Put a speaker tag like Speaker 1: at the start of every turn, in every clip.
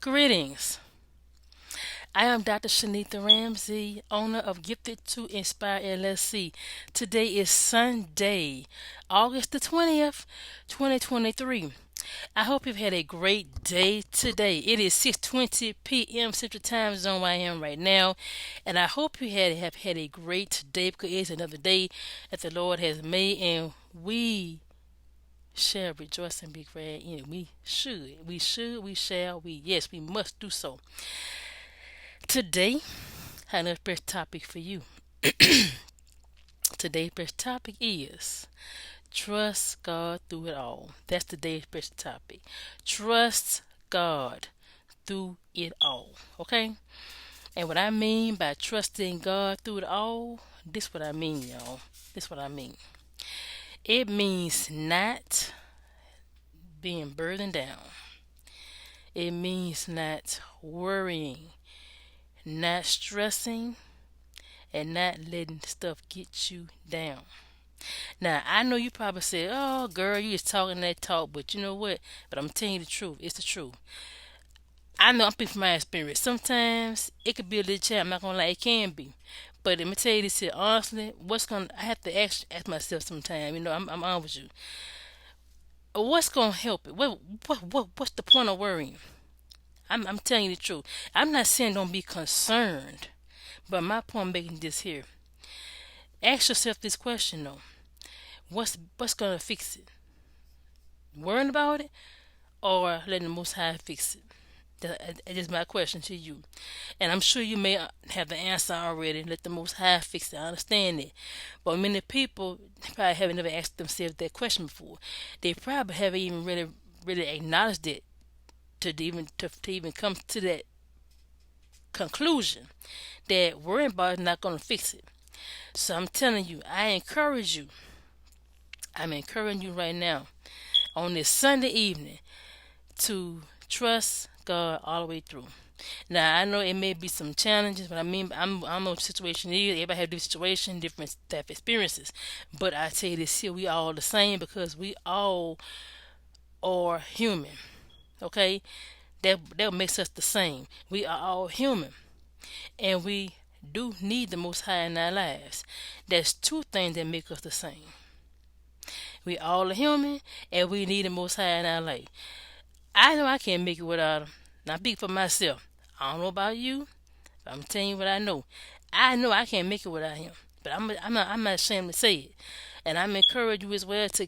Speaker 1: Greetings. I am Dr. Shenetha Ramsey, owner of Gifted to Inspire LLC. Today is Sunday, August the 20th, 2023. I hope you've had a great day today. It is 6:20 p.m. Central Time Zone where I am right now, and I hope you have had a great day because it's another day that the Lord has made, and we shall rejoice and be glad in it. We shall, yes, we must do so. Today, I have another best topic for you. Today's best topic is trust God through it all. That's today's best topic. Trust God through it all. Okay? And what I mean by trusting God through it all, this what I mean, y'all. This what I mean. It means not being burdened down. It means not worrying, not stressing, and not letting stuff get you down. Now, I know you probably said, "Oh, girl, you just talking that talk," but you know what? But I'm telling you the truth. It's the truth. I know I'm speaking from my experience. Sometimes it could be a little challenge. I'm not gonna lie, it can be. But let me tell you this here, honestly, I have to ask myself sometimes. I'm honest with you. What's gonna help it? What's the point of worrying? I'm telling you the truth. I'm not saying don't be concerned, but my point making this here. Ask yourself this question though. What's gonna fix it? Worrying about it or letting the Most High fix it? That is my question to you. And I'm sure you may have the answer already. Let the Most High fix it. I understand it. But many people probably haven't never asked themselves that question before. They probably haven't even really acknowledged it to even come to that conclusion that worrying about it is not going to fix it. So I'm telling you, I'm encouraging you right now on this Sunday evening to trust God all the way through. Now I know it may be some challenges, but I don't know what the situation is. Everybody have different situation, different type of experiences. But I tell you this here, we all the same because we all are human. Okay, that makes us the same. We are all human, and we do need the Most High in our lives. There's two things that make us the same. We all are human, and we need the Most High in our life. I know I can't make it without him. Now, I speak for myself. I don't know about you, but I'm telling you what I know. I know I can't make it without him, but I'm not ashamed to say it. And I'm encouraging you as well to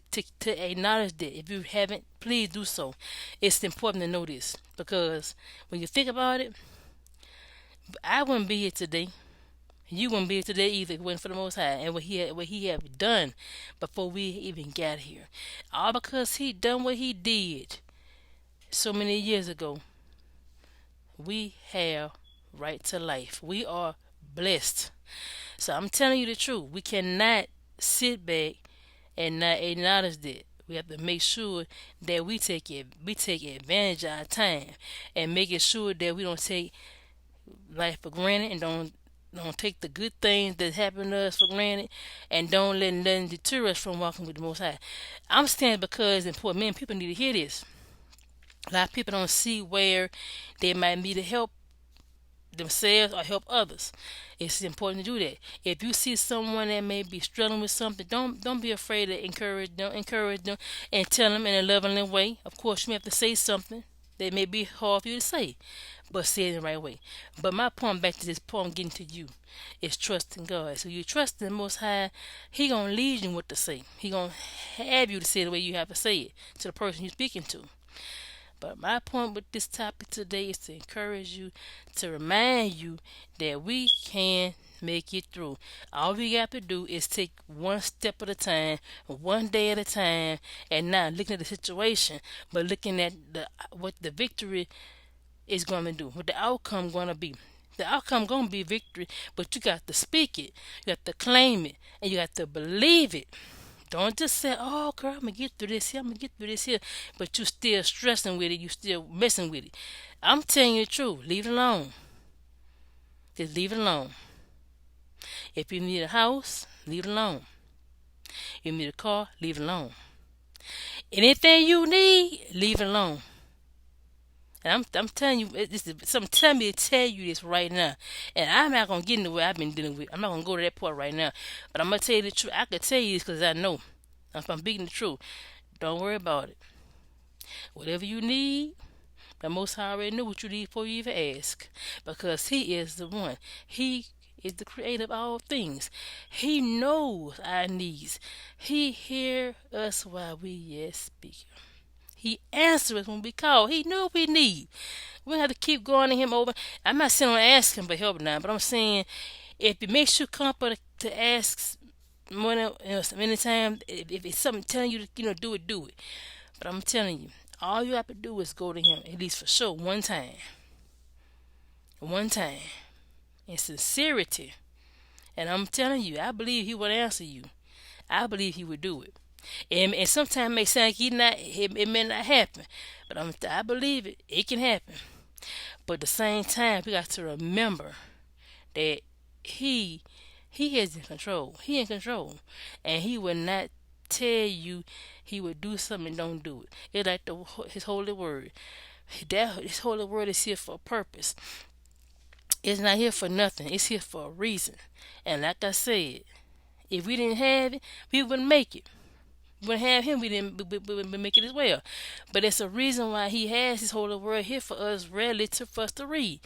Speaker 1: acknowledge that. If you haven't, please do so. It's important to know this because when you think about it, I wouldn't be here today. You wouldn't be here today either if it wasn't for the Most High and what he have done before we even got here. All because he done what he did so many years ago. We have right to life. We are blessed. So I'm telling you the truth. We cannot sit back and not acknowledge that. We have to make sure that we take advantage of our time and making sure that we don't take life for granted and don't take the good things that happen to us for granted and don't let nothing deter us from walking with the Most High. I'm standing because it's important. Man, people need to hear this. A lot of people don't see where they might need to help themselves or help others. It's important to do that. If you see someone that may be struggling with something, don't be afraid to encourage them, and tell them in a loving way. Of course, you have to say something that may be hard for you to say, but say it in the right way. But my point back to this point I'm getting to you is trusting God. So you trust in the Most High, He gonna lead you what to say. He gonna have you to say it the way you have to say it to the person you're speaking to. But my point with this topic today is to encourage you, to remind you that we can make it through. All we got to do is take one step at a time, one day at a time, and not looking at the situation, but looking at what the victory is going to do, what the outcome going to be. The outcome going to be victory, but you got to speak it, you got to claim it, and you got to believe it. Don't just say, "Oh, girl, I'm gonna get through this here. I'm gonna get through this here," but you still stressing with it. You still messing with it. I'm telling you the truth. Leave it alone. Just leave it alone. If you need a house, leave it alone. If you need a car, leave it alone. Anything you need, leave it alone. And I'm telling you, this is something tell me to tell you this right now. And I'm not gonna get into what I've been dealing with. I'm not gonna go to that part right now. But I'm gonna tell you the truth. I can tell you this because I know. If I'm speaking the truth, don't worry about it. Whatever you need, the Most High already knew what you need before you even ask. Because He is the one. He is the creator of all things. He knows our needs. He hears us while we yet speak. He answers us when we call. He knows we need. We don't have to keep going to Him over. I'm not saying I'm asking for help now, but I'm saying if it makes you comfortable to ask more than many times, if it's something telling you to do it, do it. But I'm telling you, all you have to do is go to Him, at least for sure, one time, in sincerity. And I'm telling you, I believe He would answer you. I believe He would do it. And sometimes it may sound like it may not happen, but I believe it. It can happen. But at the same time, we got to remember that He is in control. He in control, and He will not tell you He would do something and don't do it. It's like His holy word. His holy word is here for a purpose. It's not here for nothing. It's here for a reason. And like I said, if we didn't have it, we wouldn't make it. We wouldn't have Him, we wouldn't make it as well. But it's a reason why He has His holy word here for us, ready for us to read.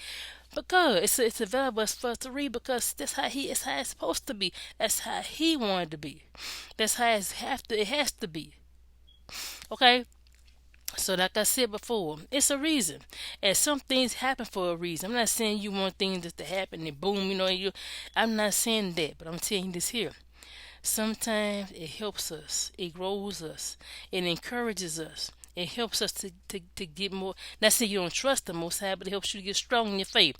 Speaker 1: Because it's available for us to read, because that's how it's how it's supposed to be. That's how He wanted to be. That's how it has to be. Okay? So like I said before, it's a reason. And some things happen for a reason. I'm not saying you want things just to happen and boom, I'm not saying that, but I'm telling you this here. Sometimes it helps us, it grows us, it encourages us. It helps us to get more. Not saying you don't trust the Most High, but it helps you to get strong in your faith.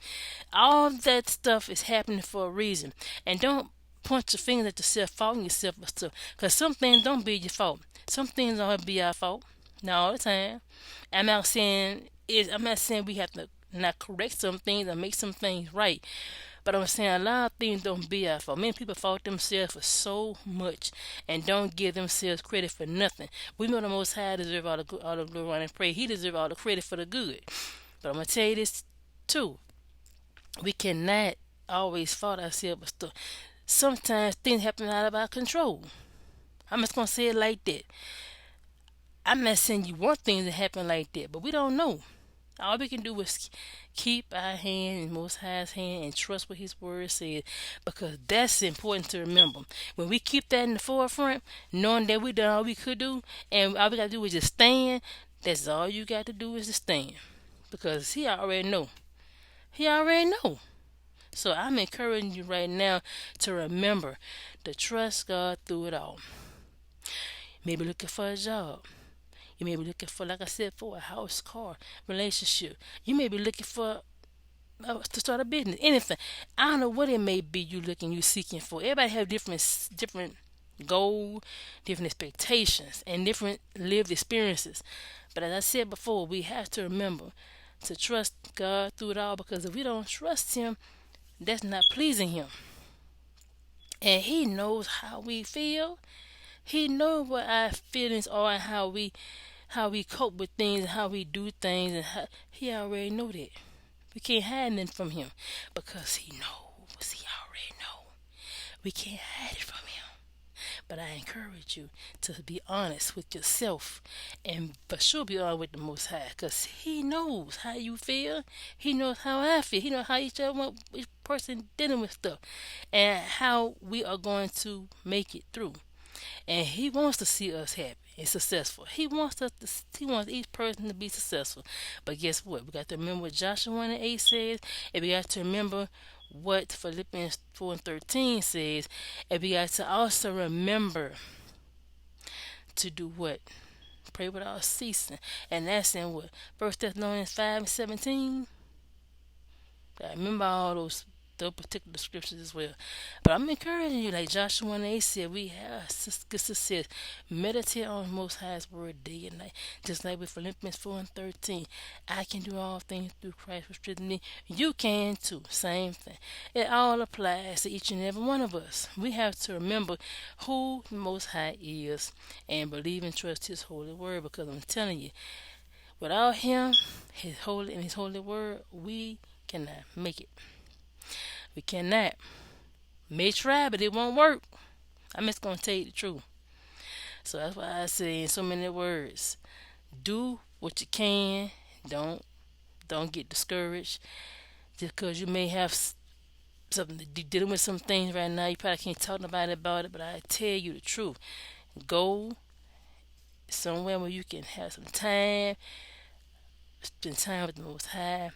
Speaker 1: All that stuff is happening for a reason. And don't point your fingers at yourself, faulting yourself for stuff. Because some things don't be your fault. Some things don't be our fault. Not all the time. I'm not saying we have to not correct some things or make some things right. But I'm saying a lot of things don't be our fault. Many people fault themselves for so much and don't give themselves credit for nothing. We know the Most High deserve all the glory and praise. He deserves all the credit for the good. But I'm going to tell you this too. We cannot always fault ourselves for stuff. Sometimes things happen out of our control. I'm just going to say it like that. I'm not saying you want things to happen like that, but we don't know. All we can do is keep our hand in Most High's hand and trust what His word says, because that's important to remember. When we keep that in the forefront, knowing that we done all we could do, and all we got to do is just stand, that's all you got to do is just stand, because He already know. He already know. So I'm encouraging you right now to remember to trust God through it all. Maybe looking for a job. You may be looking for, like I said, for a house, car, relationship. You may be looking for to start a business, anything. I don't know what it may be you seeking for. Everybody have different goals, different expectations, and different lived experiences. But as I said before, we have to remember to trust God through it all, because if we don't trust Him, that's not pleasing Him. And He knows how we feel. He knows what our feelings are and how we cope with things and how we do things, and He already know that. We can't hide nothing from Him because He knows. He already know. We can't hide it from Him. But I encourage you to be honest with yourself, and for sure be honest with the Most High, because He knows how you feel. He knows how I feel. He knows how each person dealing with stuff, and how we are going to make it through. And He wants to see us happy and successful. He wants each person to be successful. But guess what? We got to remember what Joshua 1:8 says, and we got to remember what Philippians 4:13 says, and we got to also remember to do what? Pray without ceasing. And that's in what? 1 Thessalonians 5:17. I remember all those particular scriptures as well. But I'm encouraging you, like Joshua 1:8 said, we have good success. Meditate on Most High's word day and night. Just like with Philippians 4:13. I can do all things through Christ who strengthens me. You can too. Same thing. It all applies to each and every one of us. We have to remember who the Most High is and believe and trust His holy word, because I'm telling you, Without Him, His holy and His holy word, we cannot make it. We cannot. May try, but it won't work. I'm just gonna tell you the truth. So that's why I say in so many words, do what you can. Don't don't get discouraged just because you may have something to dealing with some things right now. You probably can't talk to nobody about it, but I tell you the truth. Go somewhere where you can have some time, spend time with the Most High,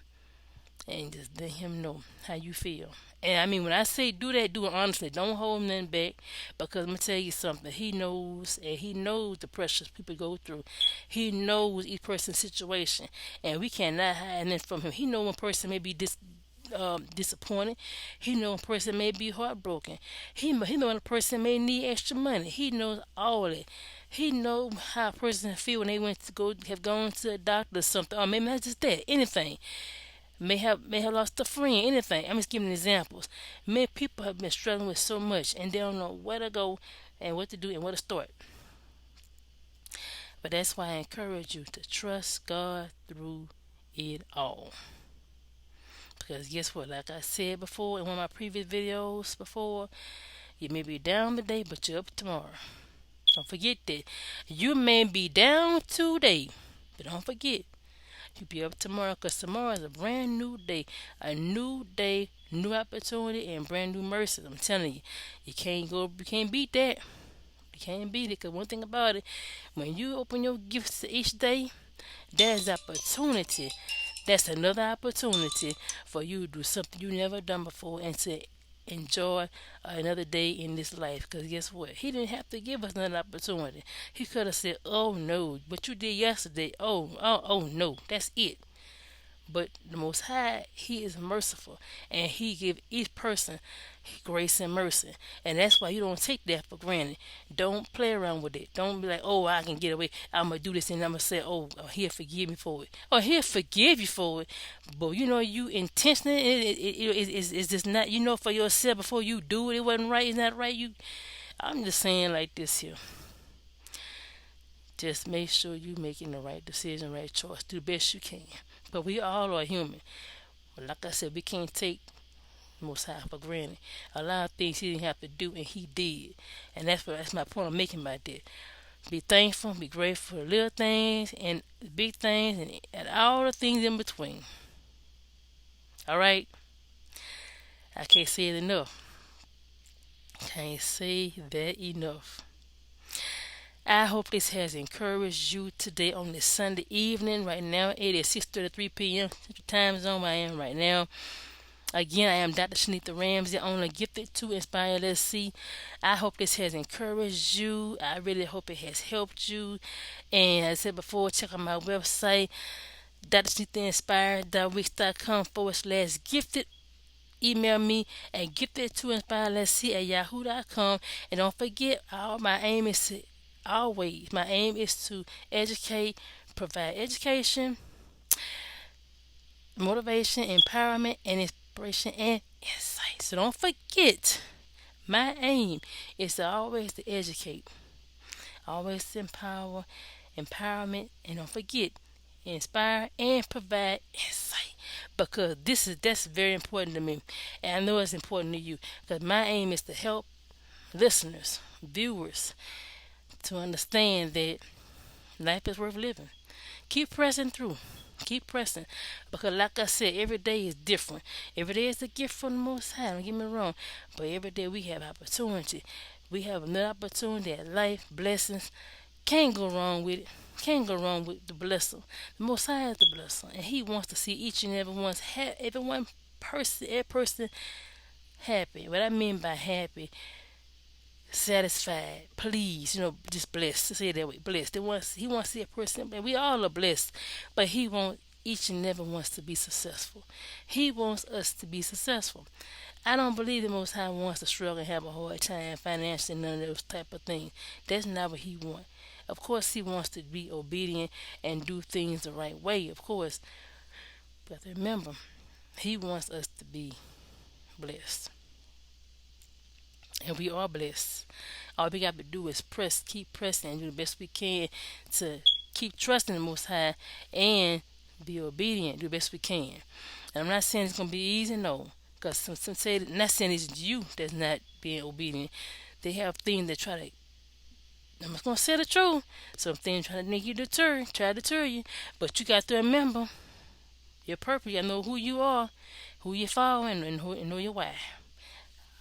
Speaker 1: and just let Him know how you feel. And I mean, when I say do that, do it honestly. Don't hold nothing back, because I'm gonna tell you something. He knows, and He knows the pressures people go through. He knows each person's situation, and we cannot hide anything from Him. He knows one person may be disappointed. He knows a person may be heartbroken. He knows a person may need extra money. He knows all that. He knows how a person feel when they went to go have gone to a doctor or something, or maybe not just that, anything. May have lost a friend, anything. I'm just giving examples. Many people have been struggling with so much, and they don't know where to go and what to do and where to start. But that's why I encourage you to trust God through it all. Because guess what? Like I said before in one of my previous videos before, you may be down today, but you're up tomorrow. Don't forget that. You may be down today, but don't forget, you'll be up tomorrow, because tomorrow is a brand new day. A new day, new opportunity, and brand new mercy. I'm telling you, you can't beat that. You can't beat it, because one thing about it, when you open your gifts each day, there's opportunity. That's another opportunity for you to do something you never done before, and to enjoy another day in this life. Because guess what? He didn't have to give us another opportunity. He could have said, "Oh no, what you did yesterday. Oh no, that's it." But the Most High, He is merciful, and He give each person grace and mercy, and that's why you don't take that for granted. Don't play around with it. Don't be like, "Oh, I can get away. I'm gonna do this," and I'm gonna say, "Oh, He'll forgive me for it," or He'll forgive you for it. But you intentionally, it's just not. For yourself before you do it, it wasn't right. It's not right. I'm just saying like this here. Just make sure you making the right decision, right choice. Do the best you can. But we all are human. But like I said, we can't take Most High for granted. A lot of things He didn't have to do, and He did. And that's my point I'm making about that. Be thankful, be grateful for the little things and the big things, and all the things in between. All right? I can't say it enough. Can't say that enough. I hope this has encouraged you today on this Sunday evening. Right now, it is 6:33 p.m. Central Time Zone where I am right now. Again, I am Dr. Shenetha Ramsey, owner of Gifted to Inspire. Let's see. I hope this has encouraged you. I really hope it has helped you. And as I said before, check out my website, drshenethainspired.wix.com/gifted. Email me at giftedtoinspire@yahoo.com. And don't forget, my aim is to educate, provide education, motivation, empowerment, and inspiration and insight. So don't forget, my aim is to educate, always empower, empowerment, and don't forget, inspire and provide insight. Because that's very important to me, and I know it's important to you. Because my aim is to help listeners, viewers, to understand that life is worth living. Keep pressing through. Keep pressing. Because like I said, every day is different. Every day is a gift from the Most High. Don't get me wrong. But every day we have opportunity. We have another opportunity at life, blessings. Can't go wrong with it. Can't go wrong with the blessing. The Most High is the blessing. And He wants to see each and every one person, every person happy. What I mean by happy, satisfied, pleased, just blessed. To say it that way, blessed. He wants to see a person, and we all are blessed, but He wants each and every one to be successful. He wants us to be successful. I don't believe the Most High wants to struggle and have a hard time financially, none of those type of things. That's not what He wants. Of course, He wants to be obedient and do things the right way, of course. But remember, He wants us to be blessed. And we are blessed. All we got to do is keep pressing, and do the best we can to keep trusting the Most High and be obedient, do the best we can. And I'm not saying it's gonna be easy, no, because some say not saying it's you that's not being obedient. They have things that try to. I'm just gonna say the truth. Some things try to make you try to deter you, but you got to remember your purpose. You know who you are, who you follow, and know your why.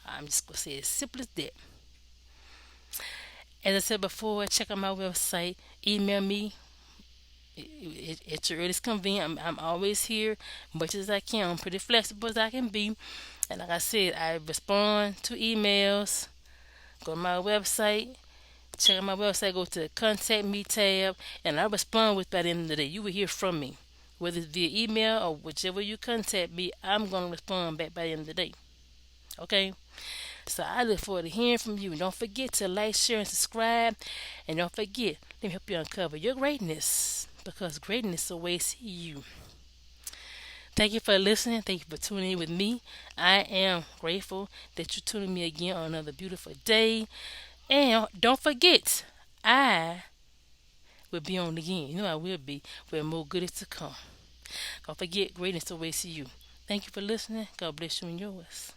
Speaker 1: I'm just gonna say it as simple as that. As I said before, check out my website. Email me at your earliest convenience. I'm always here, much as I can. I'm pretty flexible as I can be. And like I said, I respond to emails. Go to my website. Check out my website. Go to the Contact Me tab, and I respond with by the end of the day. You will hear from me, whether it's via email or whichever you contact me. I'm gonna respond back by the end of the day. Okay. So I look forward to hearing from you. Don't forget to like, share, and subscribe. And don't forget, let me help you uncover your greatness because greatness awaits you. Thank you for listening. Thank you for tuning in with me. I am grateful that you're tuning me again on another beautiful day. And don't forget, I will be on again. You know I will be with more goodies to come. Don't forget, greatness awaits you. Thank you for listening. God bless you and yours.